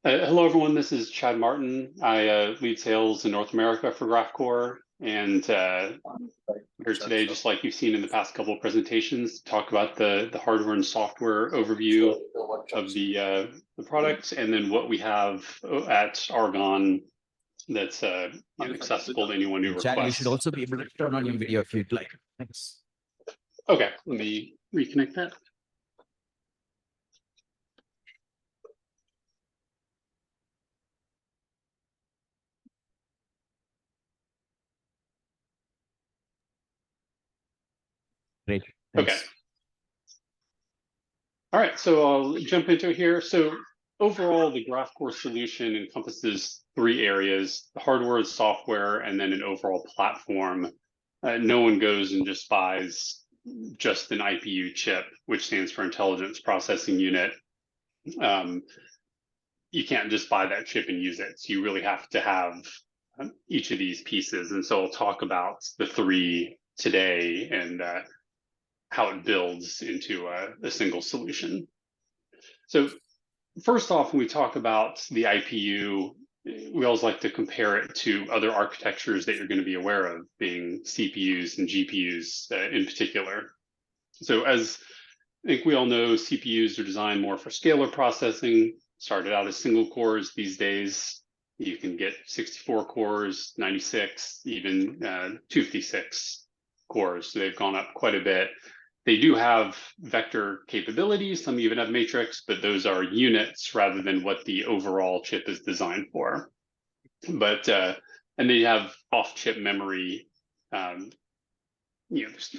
Hello, everyone. This is Chad Martin. I lead sales in North America for Graphcore, and here today, just like you've seen in the past couple of presentations, to talk about the hardware and software overview of the product, and then what we have at Argon that's accessible to anyone who Chad, you should requests. also be able to turn on your video if you'd like. Thanks. Okay, let me reconnect that. Great. Okay. Thanks. All right, so I'll jump into it here. So overall, the Graphcore solution encompasses three areas: the hardware, the software, and then an overall platform. No one goes and just buys just an IPU chip, which stands for Intelligence Processing Unit. You can't just buy that chip and use it. So you really have to have each of these pieces. And so I'll talk about the three today and how it builds into a single solution. So first off, when we talk about the IPU, we always like to compare it to other architectures that you're going to be aware of, being CPUs and GPUs in particular. So as I think we all know, CPUs are designed more for scalar processing, started out as single cores. These days, you can get 64 cores, 96, even 256 cores. So they've gone up quite a bit. They do have vector capabilities. Some even have matrix, but those are units rather than what the overall chip is designed for. But and they have off-chip memory,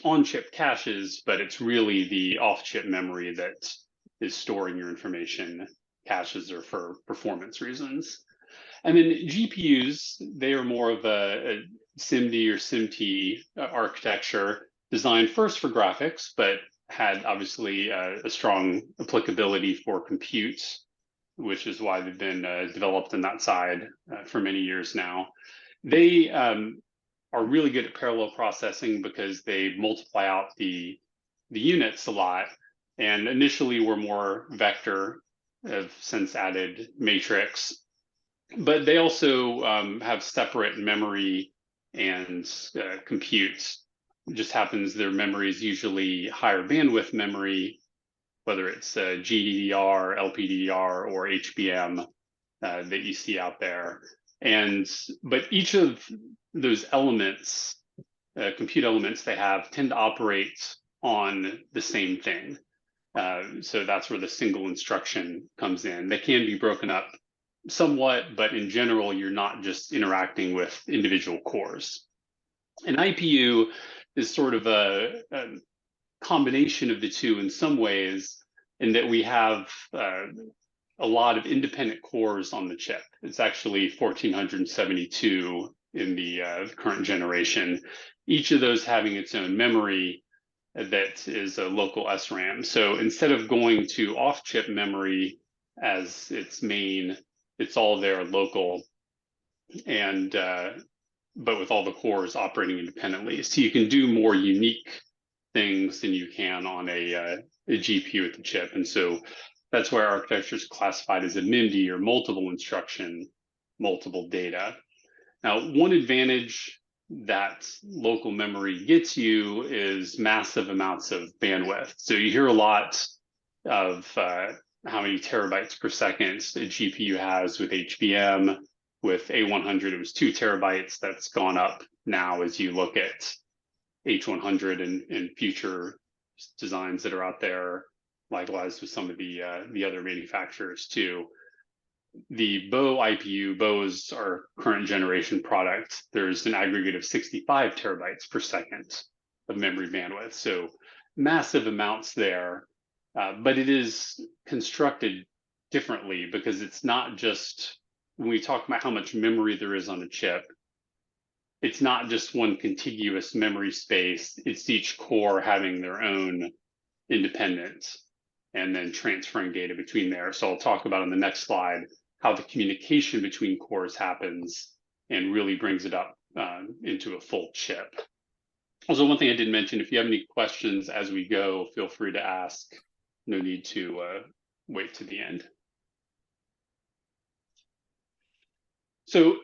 on-chip caches, but it's really the off-chip memory that is storing your information. Caches are for performance reasons. And then GPUs, they are more of a SIMD or SIMT architecture, designed first for graphics, but had obviously a strong applicability for compute, which is why they've been developed on that side for many years now. They are really good at parallel processing because they multiply out the units a lot, and initially were more vector, have since added matrix. But they also have separate memory and compute. It just happens their memory is usually higher bandwidth memory, whether it's GDDR, LPDDR, or HBM that you see out there. But each of those elements, compute elements they have, tend to operate on the same thing. So that's where the single instruction comes in. They can be broken up somewhat, but in general, you're not just interacting with individual cores. An IPU is sort of a combination of the two in some ways, in that we have a lot of independent cores on the chip. It's actually 1,472 in the current generation, each of those having its own memory that is a local SRAM. So instead of going to off-chip memory as its main, it's all there local, and but with all the cores operating independently. So you can do more unique things than you can on a GPU at the chip. And so that's why architecture is classified as a MIMD, or multiple instruction, multiple data. Now, one advantage that local memory gets you is massive amounts of bandwidth. So you hear a lot of how many terabytes per second a GPU has with HBM. With A100, it was 2 terabytes. That's gone up now as you look at H100 and future designs that are out there. Likewise with some of the other manufacturers too. The Bo is our current generation product. There's an aggregate of 65 terabytes per second of memory bandwidth. So massive amounts there, but it is constructed differently because it's not just, when we talk about how much memory there is on a chip, it's not just one contiguous memory space. It's each core having their own independence and then transferring data between there. So I'll talk about on the next slide how the communication between cores happens and really brings it up into a full chip. Also, one thing I didn't mention, if you have any questions as we go, feel free to ask. No need to wait to the end. So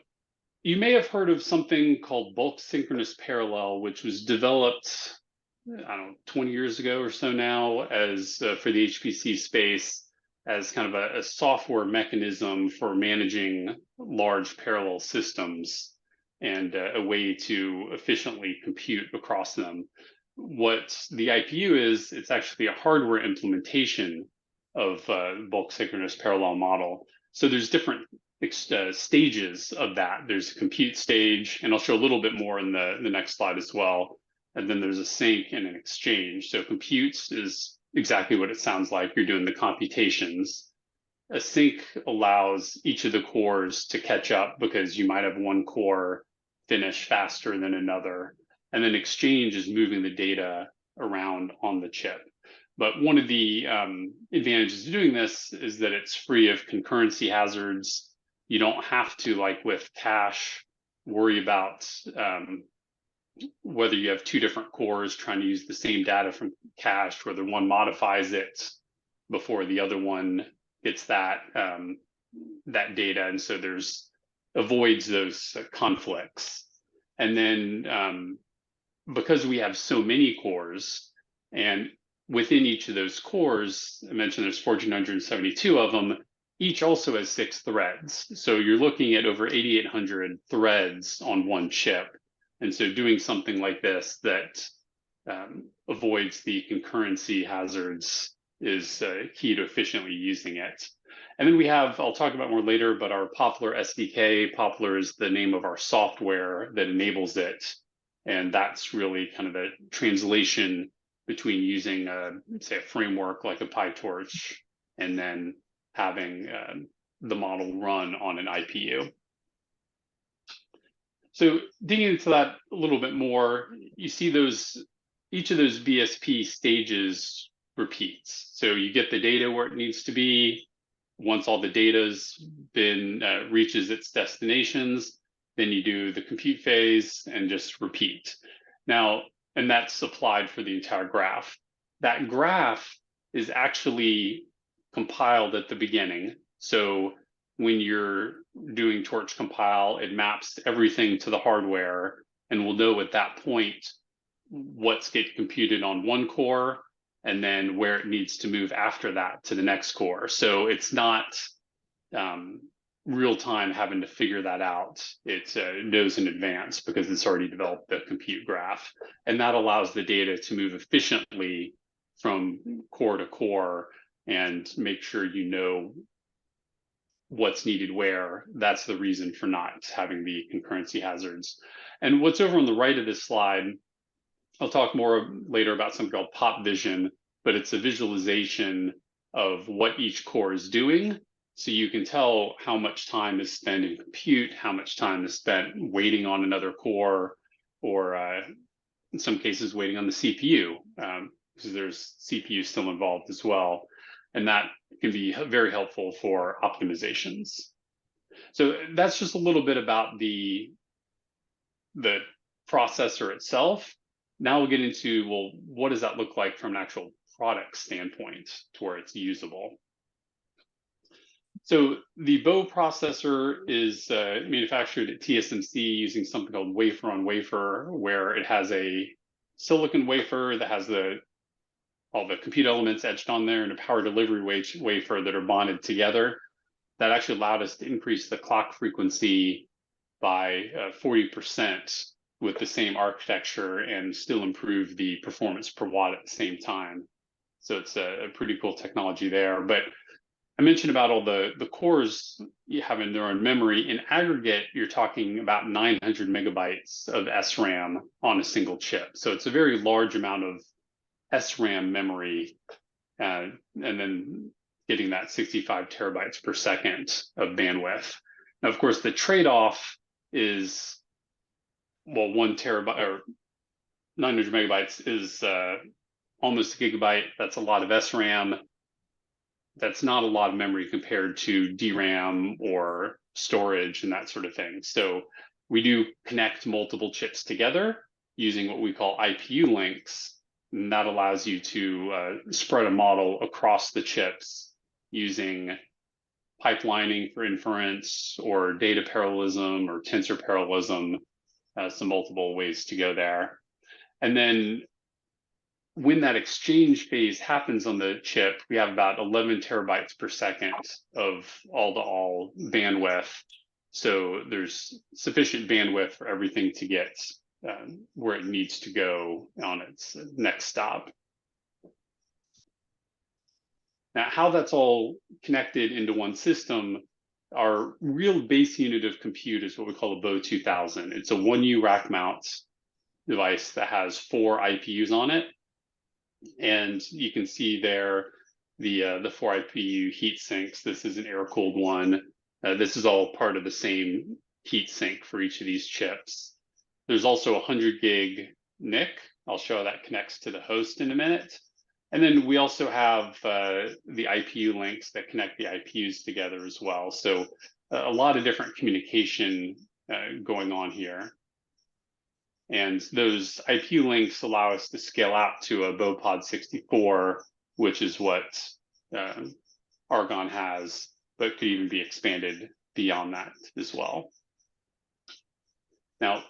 you may have heard of something called bulk synchronous parallel, which was developed, I don't know, 20 years ago or so now, as for the HPC space, as kind of a software mechanism for managing large parallel systems and a way to efficiently compute across them. What the IPU is, it's actually a hardware implementation of bulk synchronous parallel model. So there's different stages of that. There's a compute stage, and I'll show a little bit more in the next slide as well. And then there's a sync and an exchange. So compute is exactly what it sounds like. You're doing the computations. A sync allows each of the cores to catch up because you might have one core finish faster than another. And then exchange is moving the data around on the chip. But one of the advantages of doing this is that it's free of concurrency hazards. You don't have to, like with cache, worry about whether you have two different cores trying to use the same data from cache, whether one modifies it before the other one gets that that data, and so there's avoids those conflicts. And then because we have so many cores, and within each of those cores, I mentioned there's 1,472 of them, each also has 6 threads. So you're looking at over 8,800 threads on one chip. And so doing something like this that avoids the concurrency hazards is key to efficiently using it. And then we have, I'll talk about more later, but our Poplar SDK. Poplar is the name of our software that enables it. And that's really kind of the translation between using, say, a framework like a PyTorch and then having the model run on an IPU. So digging into that a little bit more, you see each of those BSP stages repeats. So you get the data where it needs to be. Once all the data's been reaches its destinations, then you do the compute phase and just repeat. Now, and that's applied for the entire graph. That graph is actually compiled at the beginning. So when you're doing torch compile, it maps everything to the hardware, and we'll know at that point what's get computed on one core and then where it needs to move after that to the next core. So it's not real time having to figure that out. It knows in advance because it's already developed the compute graph. And that allows the data to move efficiently from core to core and make sure you know what's needed where. That's the reason for not having the concurrency hazards. And what's over on the right of this slide, I'll talk more later about something called Pop Vision, but it's a visualization of what each core is doing. So you can tell how much time is spent in compute, how much time is spent waiting on another core, or in some cases waiting on the CPU, because there's CPU still involved as well. And that can be very helpful for optimizations. So that's just a little bit about the processor itself. Now we'll get into, well, what does that look like from an actual product standpoint to where it's usable? So the Bow processor is manufactured at TSMC using something called wafer on wafer, where it has a silicon wafer that has all the compute elements etched on there and a power delivery wafer that are bonded together. That actually allowed us to increase the clock frequency by 40% with the same architecture and still improve the performance per watt at the same time. So it's a pretty cool technology there. But I mentioned about all the cores you have in their own memory. In aggregate, you're talking about 900 megabytes of SRAM on a single chip. So it's a very large amount of SRAM memory, and then getting that 65 terabytes per second of bandwidth. Now, of course, the trade-off is, well, 1 terabyte or 900 megabytes is almost a gigabyte. That's a lot of SRAM. That's not a lot of memory compared to DRAM or storage and that sort of thing. So we do connect multiple chips together using what we call IPU links. And that allows you to spread a model across the chips using pipelining for inference or data parallelism or tensor parallelism. Some multiple ways to go there. And then when that exchange phase happens on the chip, we have about 11 terabytes per second of all-to-all bandwidth. So there's sufficient bandwidth for everything to get where it needs to go on its next stop. Now, how that's all connected into one system, our real base unit of compute is what we call a BO 2000. It's a 1U rack mount device that has 4 IPUs on it. And you can see there the 4 IPU heat sinks. This is an air-cooled one. This is all part of the same heat sink for each of these chips. There's also a 100 gig NIC. I'll show how that connects to the host in a minute. And then we also have the IPU links that connect the IPUs together as well. So a lot of different communication going on here. And those IPU links allow us to scale out to a BOPOD 64, which is what Argonne has, but could even be expanded beyond that as well. Now,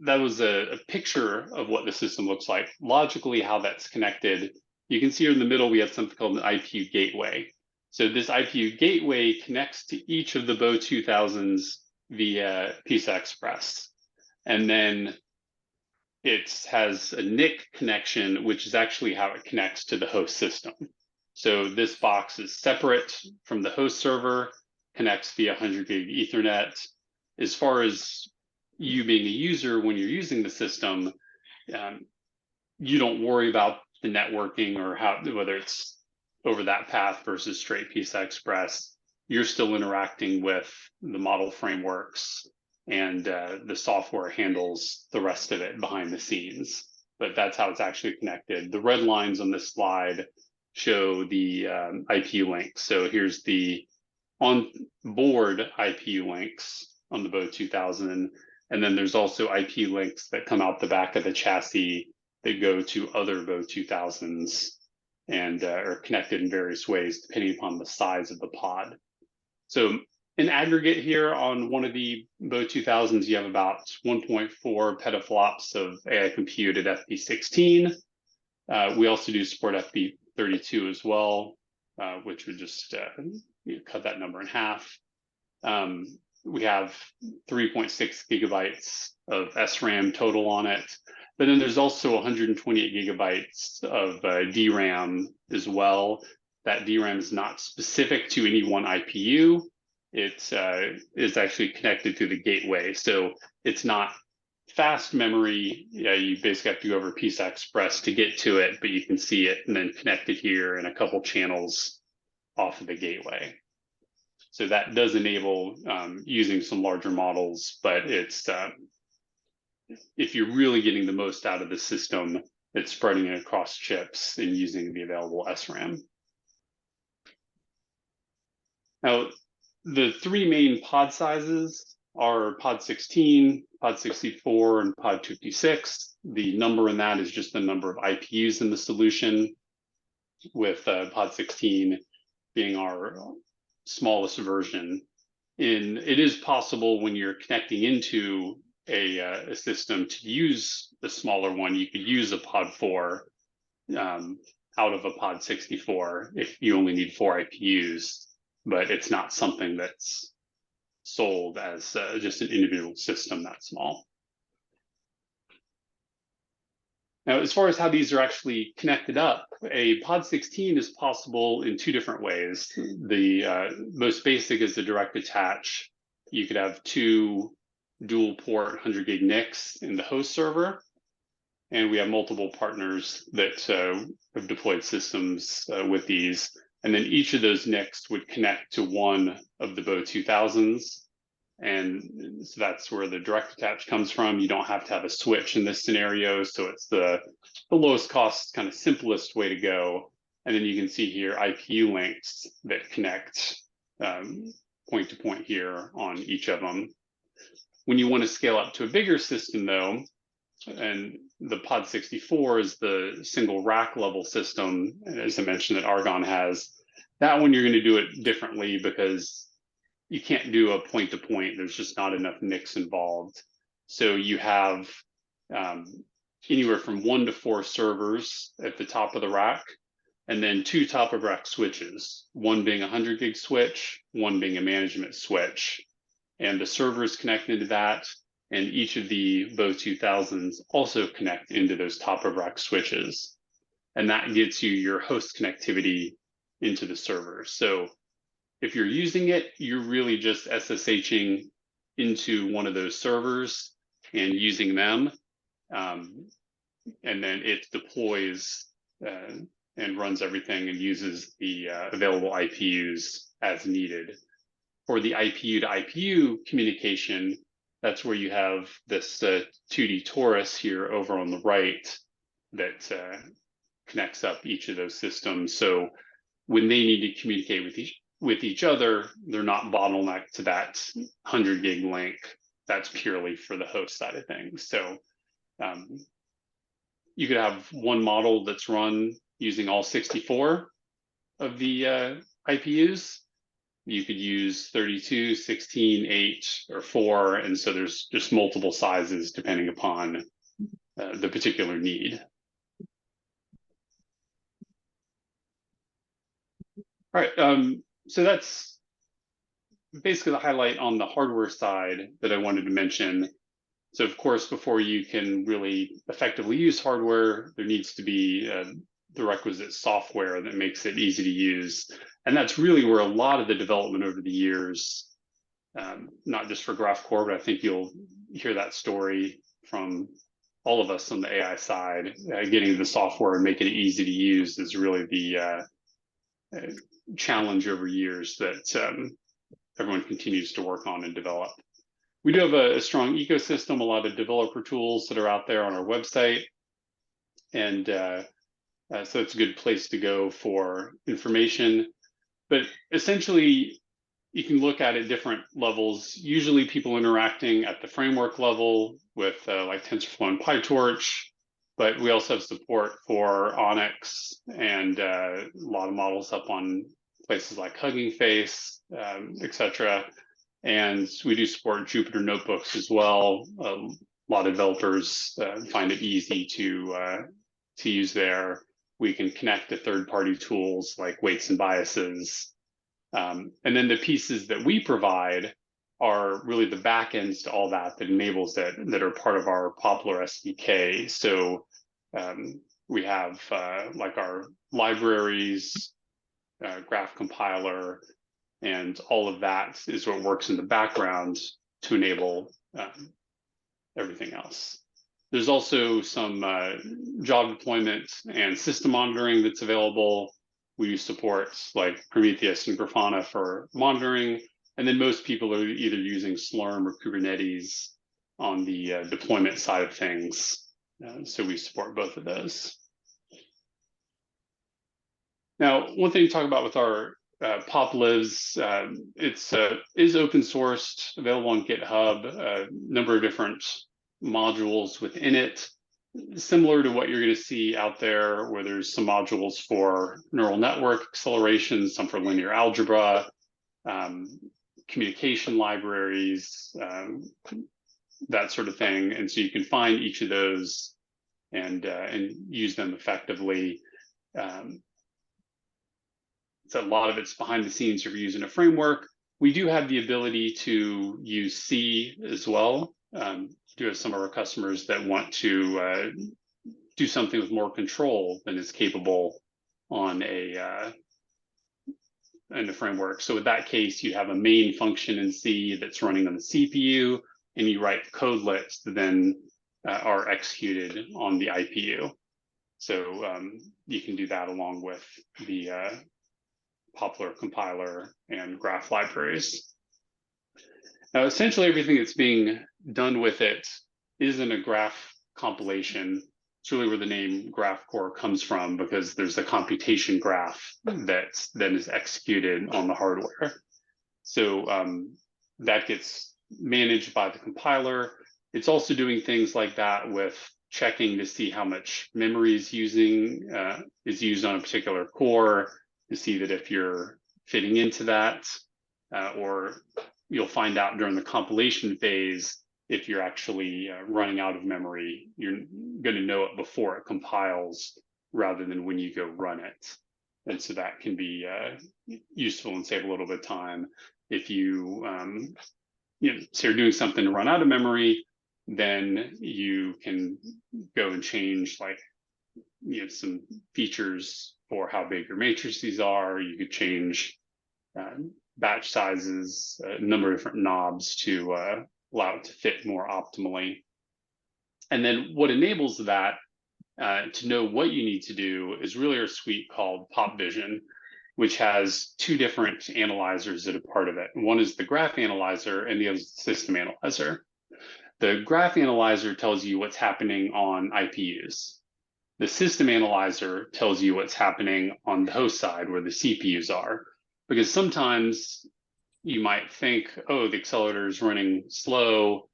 that was a picture of what the system looks like. Logically, how that's connected, you can see here in the middle, we have something called an IPU gateway. So this IPU gateway connects to each of the BO 2000s via PCI Express. And then it has a NIC connection, which is actually how it connects to the host system. So this box is separate from the host server, connects via 100 gig Ethernet. As far as you being a user, when you're using the system, you don't worry about the networking or whether it's over that path versus straight PCI Express. You're still interacting with the model frameworks, and the software handles the rest of it behind the scenes. But that's how it's actually connected. The red lines on this slide show the IPU links. So here's the on-board IPU links on the BO 2000. And then there's also IPU links that come out the back of the chassis that go to other BO 2000s and are connected in various ways depending upon the size of the pod. So in aggregate here on one of the BO 2000s, you have about 1.4 petaflops of AI compute at FP16. We also do support FP32 as well, which would just cut that number in half. We have 3.6 gigabytes of SRAM total on it. But then there's also 128 gigabytes of DRAM as well. That DRAM is not specific to any one IPU. It is actually connected to the gateway. So it's not fast memory. Yeah, you basically have to go over PCI Express to get to it, but you can see it and then connect it here in a couple channels off of the gateway. So that does enable using some larger models, but it's if you're really getting the most out of the system, it's spreading it across chips and using the available SRAM. Now, the 3 main pod sizes are pod 16, pod 64, and pod 256. The number in that is just the number of IPUs in the solution, with pod 16 being our smallest version. And it is possible when you're connecting into a system to use the smaller one. You could use a pod 4 out of a pod 64 if you only need 4 IPUs, but it's not something that's sold as just an individual system that small. Now, as far as how these are actually connected up, a pod 16 is possible in 2 different ways. The most basic is the direct attach. You could have 2 dual port 100 gig NICs in the host server. And we have multiple partners that have deployed systems with these. And then each of those NICs would connect to one of the BO 2000s. And so that's where the direct attach comes from. You don't have to have a switch in this scenario. So it's the lowest cost, kind of simplest way to go. And then you can see here IPU links that connect point to point here on each of them. When you want to scale up to a bigger system though, and the pod 64 is the single rack level system, as I mentioned, that Argonne has, That one, you're going to do it differently because you can't do a point-to-point. There's just not enough NICs involved. So you have anywhere from 1 to 4 servers at the top of the rack, and then 2 top of rack switches, one being a 100 gig switch, one being a management switch. And the servers connect into that, and each of the Bo 2000s also connect into those top of rack switches. And that gets you your host connectivity into the server. So if you're using it, you're really just SSHing into one of those servers and using them. And then it deploys and runs everything and uses the available IPUs as needed. For the IPU to IPU communication, that's where you have this 2D torus here over on the right that connects up each of those systems. So when they need to communicate with each other, they're not bottlenecked to that 100 gig link. That's purely for the host side of things. So you could have one model that's run using all 64 of the IPUs. You could use 32, 16, 8, or 4. And so there's just multiple sizes depending upon the particular need. All right, so that's basically the highlight on the hardware side that I wanted to mention. So of course, before you can really effectively use hardware, there needs to be the requisite software that makes it easy to use. And that's really where a lot of the development over the years, not just for Graphcore, but I think you'll hear that story from all of us on the AI side. Getting the software and making it easy to use is really the challenge over years that everyone continues to work on and develop. We do have a strong ecosystem, a lot of developer tools that are out there on our website. And so it's a good place to go for information. But essentially, you can look at it different levels. Usually people interacting at the framework level with like TensorFlow and PyTorch, but we also have support for Onyx and a lot of models up on places like Hugging Face, etc. And we do support Jupyter notebooks as well. A lot of developers find it easy to use there. We can connect to third-party tools like weights and biases. And then the pieces that we provide are really the backends to all that enables it, that are part of our Poplar SDK. So we have like our libraries, graph compiler, and all of that is what works in the background to enable everything else. There's also some job deployment and system monitoring that's available. We use supports like Prometheus and Grafana for monitoring. And then most people are either using Slurm or Kubernetes on the deployment side of things. So we support both of those. Now, one thing to talk about with our PopLives, it is open sourced, available on GitHub, a number of different modules within it, similar to what you're going to see out there, where there's some modules for neural network acceleration, some for linear algebra, communication libraries, that sort of thing. And so you can find each of those and use them effectively. So a lot of it's behind the scenes if you're using a framework. We do have the ability to use C as well. Do have some of our customers that want to do something with more control than is capable on in the framework. So in that case, you have a main function in C that's running on the CPU, and you write codelets that then are executed on the IPU. So you can do that along with the Poplar compiler and graph libraries. Now, essentially everything that's being done with it is in a graph compilation. It's really where the name Graphcore comes from, because there's a computation graph that then is executed on the hardware. So that gets managed by the compiler. It's also doing things like that with checking to see how much memory is used on a particular core, to see that if you're fitting into that, or you'll find out during the compilation phase if you're actually running out of memory. You're going to know it before it compiles rather than when you go run it. And so that can be useful and save a little bit of time. If you, so you're doing something to run out of memory, then you can go and change like, some features for how big your matrices are. You could change batch sizes, a number of different knobs to allow it to fit more optimally. And then what enables that to know what you need to do is really our suite called Pop Vision, which has two different analyzers that are part of it. One is the graph analyzer and the other is the system analyzer. The graph analyzer tells you what's happening on IPUs. The system analyzer tells you what's happening on the host side where the CPUs are. Because sometimes you might think, oh, the accelerator is running slow,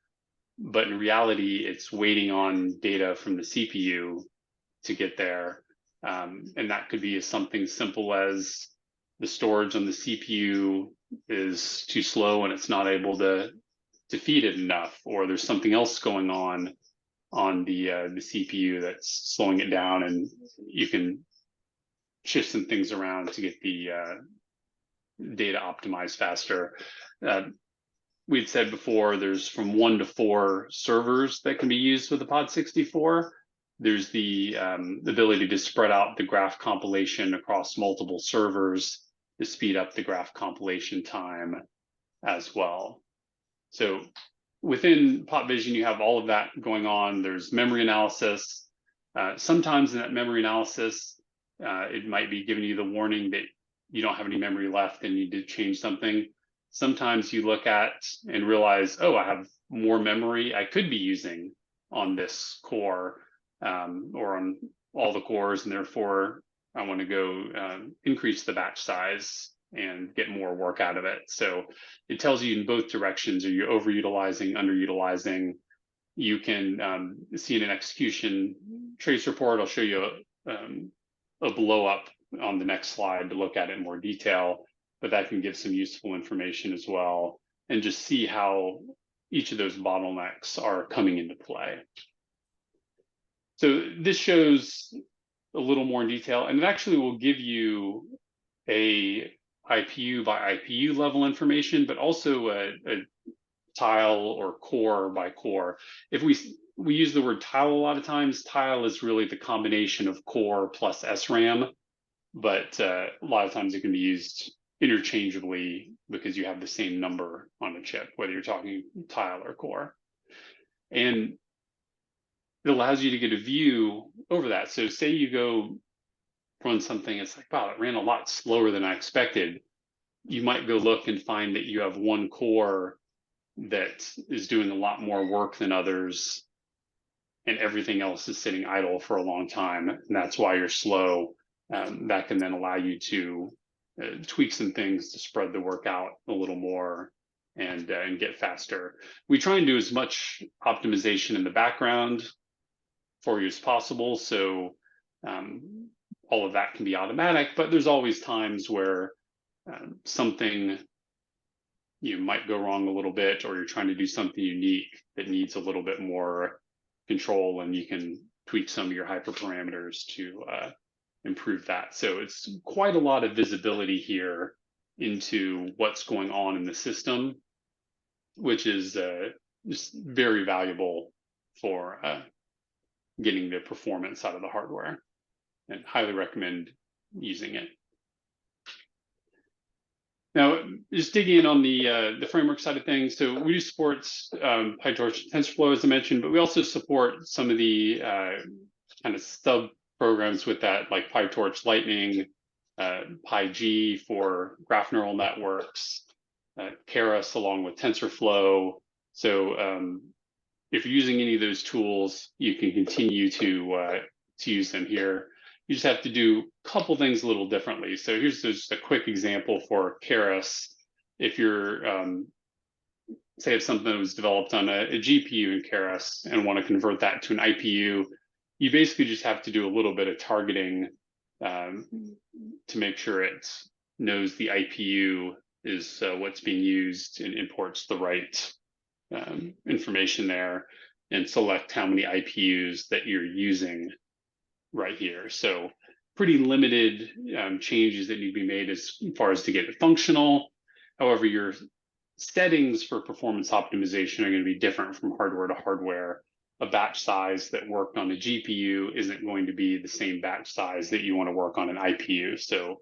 but in reality, it's waiting on data from the CPU to get there. And that could be something simple as the storage on the CPU is too slow and it's not able to feed it enough, or there's something else going on the CPU that's slowing it down, and you can shift some things around to get the data optimized faster. We'd said before, there's from 1 to 4 servers that can be used with the Pod 64. There's the ability to spread out the graph compilation across multiple servers to speed up the graph compilation time as well. So within Pop Vision, you have all of that going on. There's memory analysis. Sometimes in that memory analysis, it might be giving you the warning that you don't have any memory left and you need to change something. Sometimes you look at and realize, oh, I have more memory I could be using on this core or on all the cores, and therefore I want to go increase the batch size and get more work out of it. So it tells you in both directions. Are you overutilizing, underutilizing? You can see in an execution trace report. I'll show you a blow up on the next slide to look at it in more detail, but that can give some useful information as well, and just see how each of those bottlenecks are coming into play. So this shows a little more in detail, and it actually will give you a IPU by IPU level information, but also a tile or core by core. If we use the word tile a lot of times, tile is really the combination of core plus SRAM, but a lot of times it can be used interchangeably because you have the same number on a chip, whether you're talking tile or core. And it allows you to get a view over that. So say you go run something, it's like, wow, it ran a lot slower than I expected. You might go look and find that you have one core that is doing a lot more work than others, and everything else is sitting idle for a long time, and that's why you're slow. That can then allow you to tweak some things to spread the work out a little more and get faster. We try and do as much optimization in the background for you as possible, so all of that can be automatic, but there's always times where something might go wrong a little bit, or you're trying to do something unique that needs a little bit more control, and you can tweak some of your hyperparameters to improve that. So it's quite a lot of visibility here into what's going on in the system, which is just very valuable for getting the performance out of the hardware, and highly recommend using it. Now, just digging in on the framework side of things. So we do support PyTorch TensorFlow, as I mentioned, but we also support some of the kind of sub programs with that, like PyTorch Lightning, PyG for graph neural networks, Keras along with TensorFlow. So if you're using any of those tools, you can continue to use them here. You just have to do a couple things a little differently. So here's just a quick example for Keras. If you're, say if something was developed on a GPU in Keras and want to convert that to an IPU, you basically just have to do a little bit of targeting to make sure it knows the IPU is what's being used and imports the right information there, and select how many IPUs that you're using right here. So pretty limited changes that need to be made as far as to get it functional. However, your settings for performance optimization are going to be different from hardware to hardware. A batch size that worked on a GPU isn't going to be the same batch size that you want to work on an IPU. So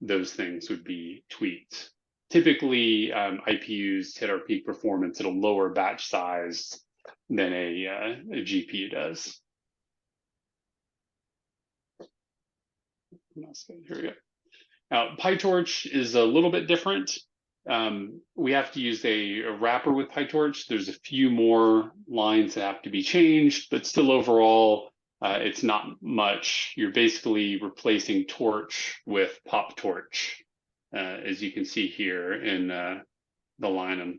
those things would be tweaked. Typically, IPUs hit our peak performance at a lower batch size than a GPU does. Here we go. Now, PyTorch is a little bit different. We have to use a wrapper with PyTorch. There's a few more lines that have to be changed, but still overall, it's not much. You're basically replacing torch with PopTorch, as you can see here in the line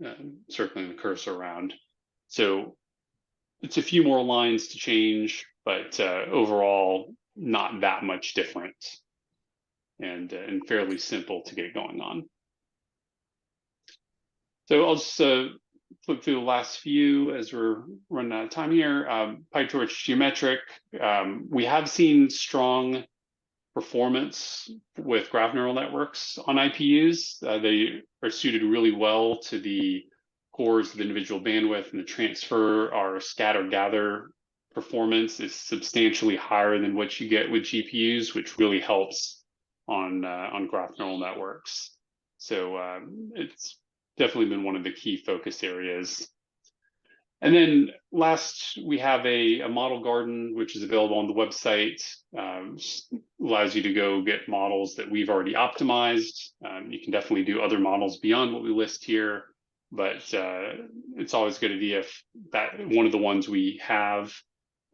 I'm circling the cursor around. So it's a few more lines to change, but overall, not that much different, and fairly simple to get going on. So I'll just flip through the last few as we're running out of time here. PyTorch geometric. We have seen strong performance with graph neural networks on IPUs. They are suited really well to the cores of individual bandwidth, and the transfer or scatter gather performance is substantially higher than what you get with GPUs, which really helps on graph neural networks. So it's definitely been one of the key focus areas. And then last, we have a model garden, which is available on the website. Allows you to go get models that we've already optimized. You can definitely do other models beyond what we list here, but it's always a good idea if that one of the ones we have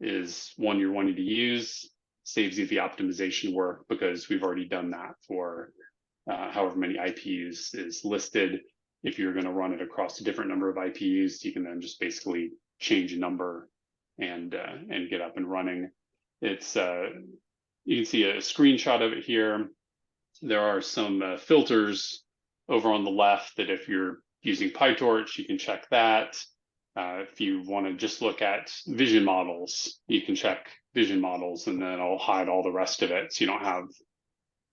is one you're wanting to use, saves you the optimization work because we've already done that for however many IPUs is listed. If you're going to run it across a different number of IPUs, you can then just basically change a number and get up and running. It's you can see a screenshot of it here. There are some filters over on the left that if you're using PyTorch, you can check that. If you want to just look at vision models, you can check vision models, and then it'll hide all the rest of it, so you don't have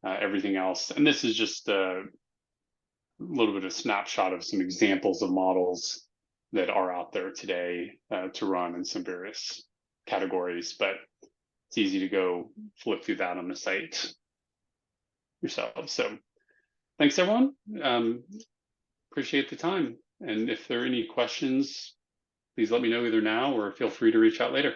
everything else. And this is just a little bit of snapshot of some examples of models that are out there today to run in some various categories, but it's easy to go flip through that on the site yourself. So thanks, everyone. Appreciate the time. And if there are any questions, please let me know either now or feel free to reach out later.